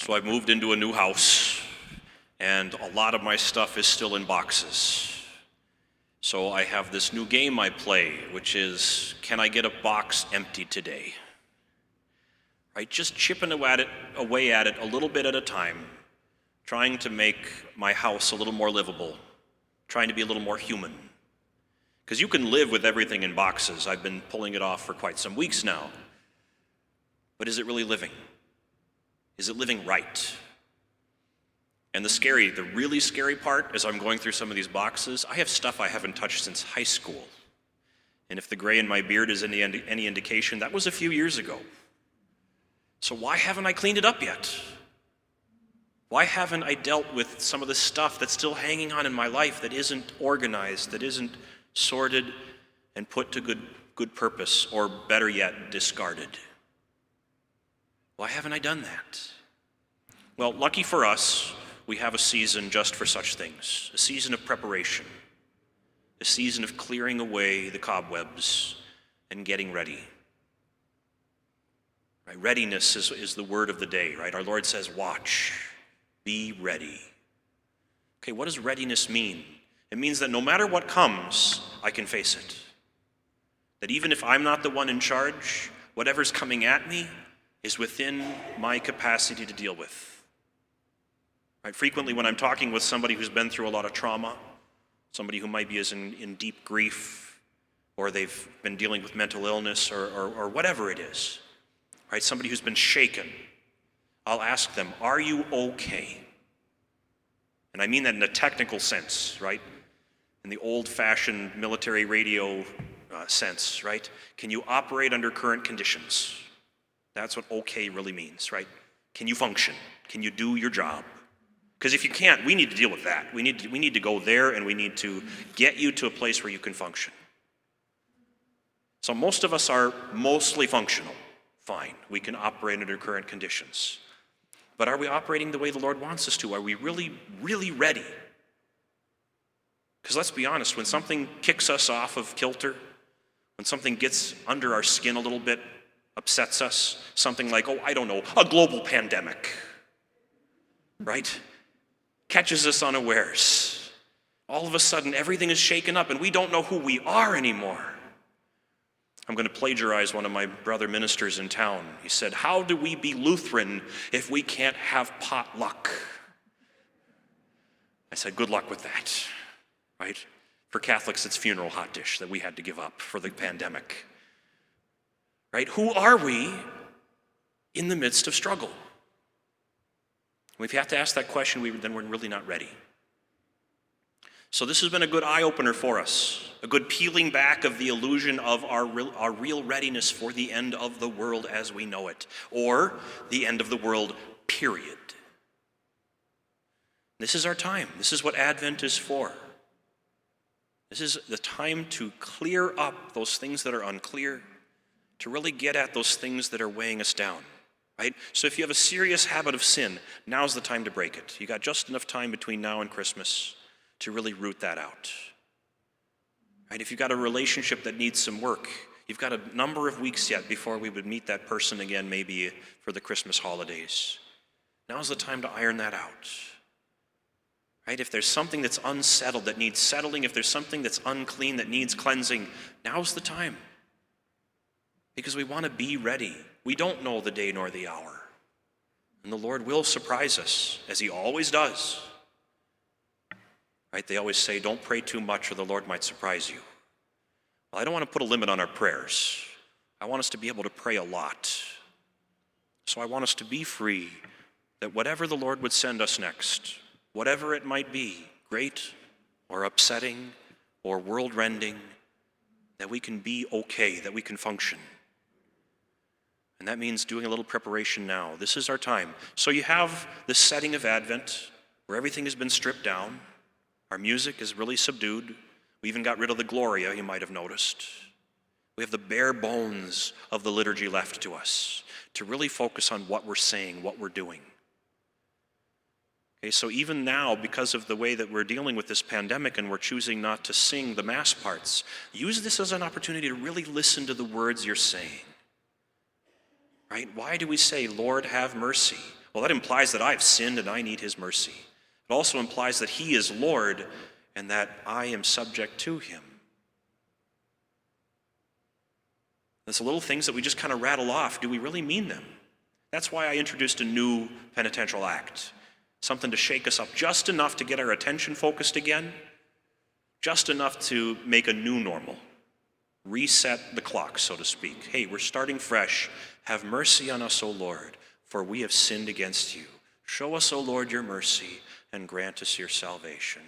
So I've moved into a new house, and a lot of my stuff is still in boxes. So I have this new game I play, which is, can I get a box empty today? Right, just chipping away at it a little bit at a time, trying to make my house a little more livable, trying to be a little more human. Because you can live with everything in boxes. I've been pulling it off for quite some weeks now. But is it really living? Is it living right? And the really scary part, as I'm going through some of these boxes, I have stuff I haven't touched since high school. And if the gray in my beard is any indication, that was a few years ago. So why haven't I cleaned it up yet? Why haven't I dealt with some of the stuff that's still hanging on in my life that isn't organized, that isn't sorted and put to good purpose, or better yet, discarded? Why haven't I done that? Well, lucky for us, we have a season just for such things, a season of preparation, a season of clearing away the cobwebs and getting ready. Right? Readiness is the word of the day, right? Our Lord says, watch, be ready. Okay, what does readiness mean? It means that no matter what comes, I can face it. That even if I'm not the one in charge, whatever's coming at me is within my capacity to deal with. Right? Frequently when I'm talking with somebody who's been through a lot of trauma, somebody who might be in deep grief, or they've been dealing with mental illness or whatever it is, right? Somebody who's been shaken, I'll ask them, are you okay? And I mean that in a technical sense, right? In the old-fashioned military radio sense, right? Can you operate under current conditions? That's what okay really means, right? Can you function? Can you do your job? Because if you can't, we need to deal with that. We need to go there, and we need to get you to a place where you can function. So most of us are mostly functional. Fine, we can operate under current conditions. But are we operating the way the Lord wants us to? Are we really, really ready? Because let's be honest, when something kicks us off of kilter, when something gets under our skin a little bit, upsets us, something like, I don't know, a global pandemic, right? Catches us unawares. All of a sudden, everything is shaken up and we don't know who we are anymore. I'm going to plagiarize one of my brother ministers in town. He said, how do we be Lutheran if we can't have potluck? I said, good luck with that, right? For Catholics, it's funeral hot dish that we had to give up for the pandemic, right? Who are we in the midst of struggle? If you have to ask that question, then we're really not ready. So this has been a good eye-opener for us, a good peeling back of the illusion of our real readiness for the end of the world as we know it, or the end of the world, period. This is our time. This is what Advent is for. This is the time to clear up those things that are unclear, to really get at those things that are weighing us down. Right? So if you have a serious habit of sin, now's the time to break it. You got just enough time between now and Christmas to really root that out. Right? If you've got a relationship that needs some work, you've got a number of weeks yet before we would meet that person again, maybe for the Christmas holidays. Now's the time to iron that out. Right? If there's something that's unsettled that needs settling, if there's something that's unclean that needs cleansing, now's the time. Because we want to be ready. We don't know the day nor the hour. And the Lord will surprise us, as he always does. Right? They always say, don't pray too much or the Lord might surprise you. Well, I don't want to put a limit on our prayers. I want us to be able to pray a lot. So I want us to be free that whatever the Lord would send us next, whatever it might be, great or upsetting or world-rending, that we can be okay, that we can function. And that means doing a little preparation now. This is our time. So you have this setting of Advent where everything has been stripped down. Our music is really subdued. We even got rid of the Gloria, you might have noticed. We have the bare bones of the liturgy left to us to really focus on what we're saying, what we're doing. Okay, so even now, because of the way that we're dealing with this pandemic and we're choosing not to sing the Mass parts, use this as an opportunity to really listen to the words you're saying. Right? Why do we say, Lord, have mercy? Well, that implies that I've sinned and I need his mercy. It also implies that he is Lord and that I am subject to him. Those little things that we just kind of rattle off, do we really mean them? That's why I introduced a new penitential act. Something to shake us up just enough to get our attention focused again, just enough to make a new normal. Reset the clock, so to speak. Hey, we're starting fresh. Have mercy on us, O Lord, for we have sinned against you. Show us, O Lord, your mercy and grant us your salvation.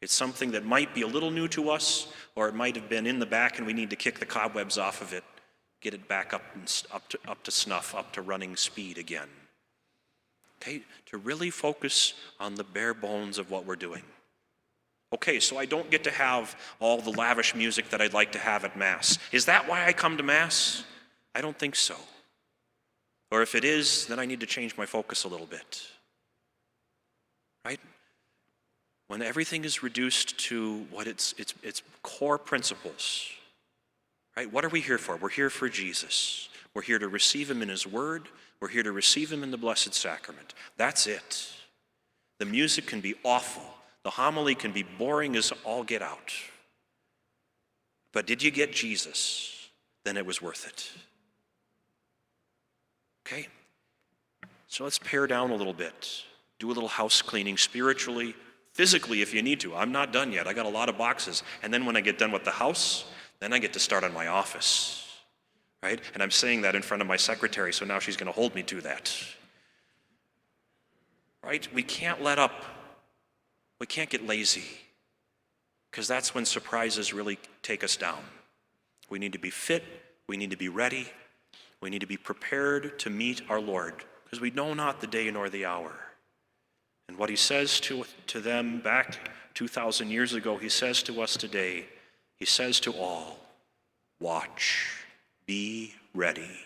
It's something that might be a little new to us, or it might have been in the back and we need to kick the cobwebs off of it, get it back up to snuff, up to running speed again. Okay, to really focus on the bare bones of what we're doing. Okay, so I don't get to have all the lavish music that I'd like to have at Mass. Is that why I come to Mass? I don't think so. Or if it is, then I need to change my focus a little bit. Right? When everything is reduced to what its core principles, right? What are we here for? We're here for Jesus. We're here to receive him in his word. We're here to receive him in the Blessed Sacrament. That's it. The music can be awful. The homily can be boring as all get out. But did you get Jesus? Then it was worth it. Okay? So let's pare down a little bit. Do a little house cleaning spiritually, physically if you need to. I'm not done yet. I got a lot of boxes. And then when I get done with the house, then I get to start on my office. Right? And I'm saying that in front of my secretary, so now she's going to hold me to that. Right? We can't let up. We can't get lazy, because that's when surprises really take us down. We need to be fit. We need to be ready. We need to be prepared to meet our Lord, because we know not the day nor the hour. And what he says to them back 2,000 years ago, he says to us today, he says to all, watch, be ready.